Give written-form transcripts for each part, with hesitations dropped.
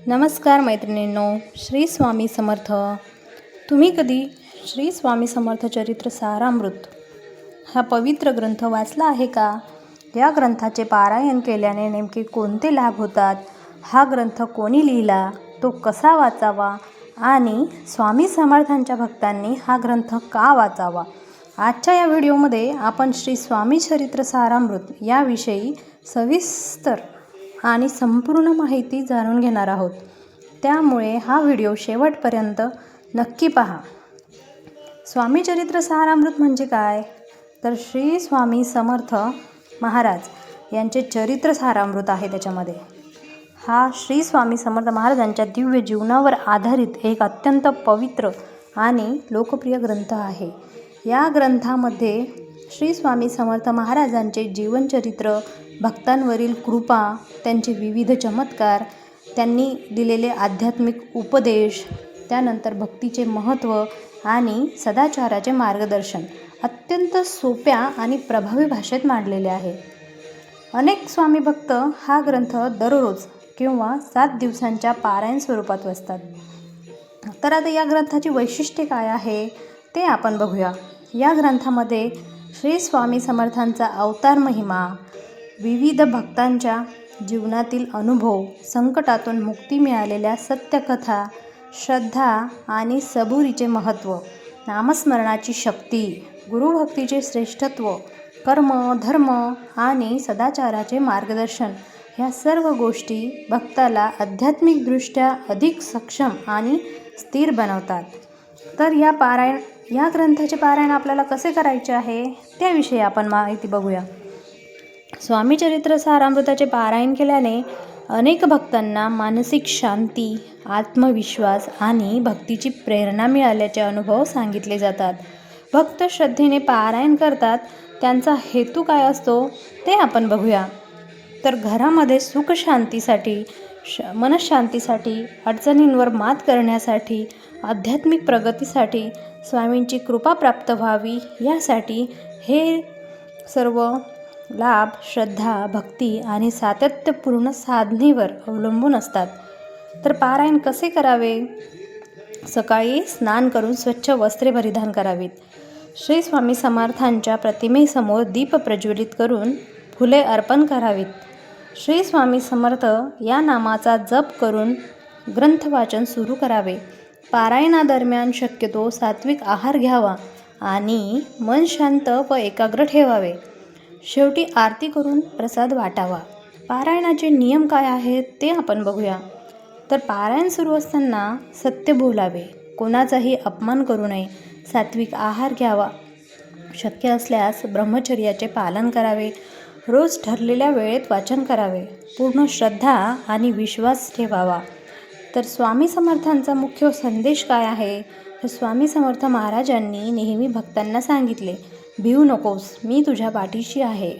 नमस्कार मैत्रिणींनो, श्री स्वामी समर्थ. तुम्ही कधी श्री स्वामी समर्थ चरित्र सारामृत हा पवित्र ग्रंथ वाचला आहे का? या ग्रंथाचे पारायण केल्याने नेमके कोणते लाभ होतात? हा ग्रंथ कोणी लिहिला, तो कसा वाचावा आणि स्वामी समर्थांच्या भक्तांनी हा ग्रंथ का वाचावा? आजच्या या व्हिडिओमध्ये आपण श्री स्वामी चरित्र सारामृत याविषयी सविस्तर आणि संपूर्ण माहिती जाणून घेणार आहोत. त्यामुळे हा व्हिडिओ शेवटपर्यंत नक्की पहा. स्वामी चरित्र सारामृत म्हणजे काय? तर श्री स्वामी समर्थ महाराज यांचे चरित्र सारामृत आहे. त्याच्यामध्ये हा श्री स्वामी समर्थ महाराजांच्या दिव्य जीवनावर आधारित एक अत्यंत पवित्र आणि लोकप्रिय ग्रंथ आहे. या ग्रंथामध्ये श्री स्वामी समर्थ महाराजांचे जीवनचरित्र, भक्तांवरील कृपा, त्यांचे विविध चमत्कार, त्यांनी दिलेले आध्यात्मिक उपदेश, त्यानंतर भक्तीचे महत्त्व आणि सदाचाराचे मार्गदर्शन अत्यंत सोप्या आणि प्रभावी भाषेत मांडलेले आहे. अनेक स्वामी भक्त हा ग्रंथ दररोज किंवा 7 दिवसांच्या पारायण स्वरूपात वाचतात. तर आता या ग्रंथाची वैशिष्ट्ये काय आहे ते आपण बघूया. या ग्रंथामध्ये श्री स्वामी समर्थांचा अवतार महिमा, विविध भक्तांच्या जीवनातील अनुभव, संकटातून मुक्ती मिळालेल्या सत्यकथा, श्रद्धा आणि सबुरीचे महत्त्व, नामस्मरणाची शक्ती, गुरुभक्तीचे श्रेष्ठत्व, कर्म, धर्म आणि सदाचाराचे मार्गदर्शन ह्या सर्व गोष्टी भक्ताला आध्यात्मिकदृष्ट्या अधिक सक्षम आणि स्थिर बनवतात. तर या ग्रंथाचे पारायण आपल्याला कसे करायचे आहे त्याविषयी आपण माहिती बघूया. स्वामी चरित्र सारामृताचे पारायण केल्याने अनेक भक्तांना मानसिक शांती, आत्मविश्वास आणि भक्तीची प्रेरणा मिळाल्याचे अनुभव सांगितले जातात. भक्त श्रद्धेने पारायण करतात. त्यांचा हेतू काय असतो ते आपण बघूया. तर घरामध्ये सुख शांतीसाठी, मनशांतीसाठी, अडचणींवर मात करण्यासाठी, आध्यात्मिक प्रगतीसाठी, स्वामींची कृपा प्राप्त व्हावी यासाठी हे सर्व लाभ श्रद्धा, भक्ती आणि सातत्यपूर्ण साधनेवर अवलंबून असतात. तर पारायण कसे करावे? सकाळी स्नान करून स्वच्छ वस्त्रे परिधान करावीत. श्री स्वामी समर्थांच्या प्रतिमेसमोर दीप प्रज्वलित करून फुले अर्पण करावीत. श्री स्वामी समर्थ या नामाचा जप करून ग्रंथवाचन सुरू करावे. पारायणादरम्यान शक्यतो सात्विक आहार घ्यावा आणि मन शांत व एकाग्र ठेवावे. शेवटी आरती करून प्रसाद वाटावा. पारायणाचे नियम काय आहेत ते आपण बघूया. तर पारायण सुरू असताना सत्य बोलावे, कोणाचाही अपमान करू नये, सात्विक आहार घ्यावा, शक्य असल्यास ब्रह्मचर्याचे पालन करावे, रोज ठरलेल्या वेळेत वाचन करावे, पूर्ण श्रद्धा आणि विश्वास ठेवावा. तर स्वामी समर्थांचा मुख्य संदेश काय आहे? तर स्वामी समर्थ महाराजांनी नेहमी भक्तांना सांगितले, भिवू नकोस, मी तुझ्या पाठीशी आहे.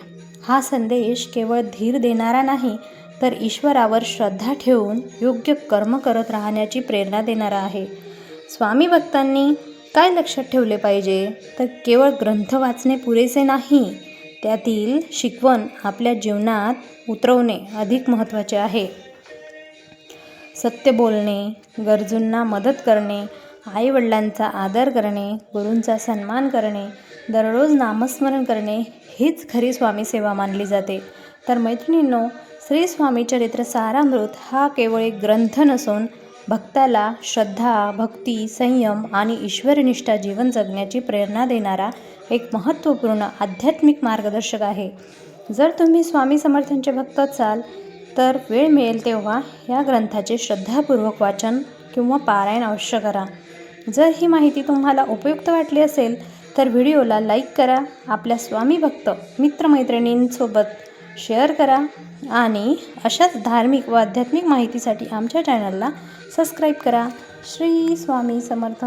हा संदेश केवळ धीर देणारा नाही, तर ईश्वरावर श्रद्धा ठेवून योग्य कर्म करत राहण्याची प्रेरणा देणारा आहे. स्वामी भक्तांनी काय लक्षात ठेवले पाहिजे? तर केवळ ग्रंथ वाचणे पुरेसे नाही, त्यातील शिकवण आपल्या जीवनात उतरवणे अधिक महत्त्वाचे आहे. सत्य बोलणे, गरजूंना मदत करणे, आईवडिलांचा आदर करणे, गुरूंचा सन्मान करणे, दररोज नामस्मरण करणे हीच खरी स्वामी सेवा मानली जाते. तर मैत्रिणींनो, श्री स्वामी चरित्र सारामृत हा केवळ एक ग्रंथ नसून भक्ताला श्रद्धा, भक्ती, संयम आणि ईश्वरनिष्ठ जीवन जगण्याची प्रेरणा देणारा एक महत्त्वपूर्ण आध्यात्मिक मार्गदर्शक आहे. जर तुम्ही स्वामी समर्थांचे भक्त असाल तर वेळ मिळेल तेव्हा या ग्रंथाचे श्रद्धापूर्वक वाचन किंवा पारायण अवश्य करा. जर ही माहिती तुम्हाला उपयुक्त वाटली असेल तर व्हिडिओला लाईक करा, आपल्या स्वामी भक्त मित्रमैत्रिणींसोबत शेअर करा आणि अशाच धार्मिक व आध्यात्मिक माहितीसाठी आमच्या चॅनलला सबस्क्राईब करा. श्री स्वामी समर्थ.